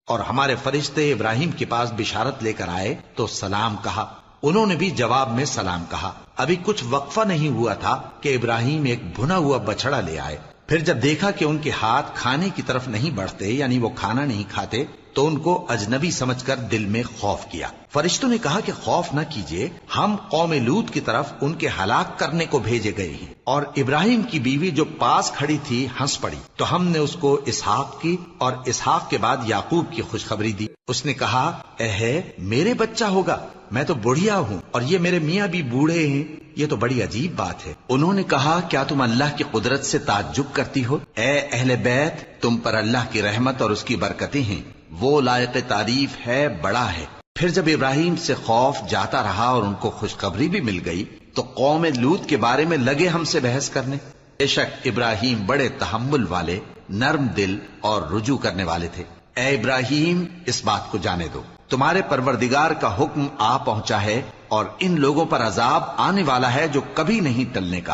اور ہمارے فرشتے ابراہیم کے پاس بشارت لے کر آئے تو سلام کہا، انہوں نے بھی جواب میں سلام کہا۔ ابھی کچھ وقفہ نہیں ہوا تھا کہ ابراہیم ایک بھنا ہوا بچڑا لے آئے۔ پھر جب دیکھا کہ ان کے ہاتھ کھانے کی طرف نہیں بڑھتے، یعنی وہ کھانا نہیں کھاتے، تو ان کو اجنبی سمجھ کر دل میں خوف کیا۔ فرشتوں نے کہا کہ خوف نہ کیجیے، ہم قوم لوط کی طرف ان کے ہلاک کرنے کو بھیجے گئے ہیں۔ اور ابراہیم کی بیوی جو پاس کھڑی تھی ہنس پڑی، تو ہم نے اس کو اسحاق کی اور اسحاق کے بعد یعقوب کی خوشخبری دی۔ اس نے کہا، اے میرے بچہ ہوگا، میں تو بڑھیا ہوں اور یہ میرے میاں بھی بوڑھے ہیں، یہ تو بڑی عجیب بات ہے۔ انہوں نے کہا، کیا تم اللہ کی قدرت سے تعجب کرتی ہو؟ اے اہل بیت، تم پر اللہ کی رحمت اور اس کی برکتیں ہیں، وہ لائق تعریف ہے، بڑا ہے۔ پھر جب ابراہیم سے خوف جاتا رہا اور ان کو خوشخبری بھی مل گئی تو قوم لوط کے بارے میں لگے ہم سے بحث کرنے۔ بے شک ابراہیم بڑے تحمل والے، نرم دل اور رجوع کرنے والے تھے۔ اے ابراہیم، اس بات کو جانے دو، تمہارے پروردگار کا حکم آ پہنچا ہے اور ان لوگوں پر عذاب آنے والا ہے جو کبھی نہیں ٹلنے کا۔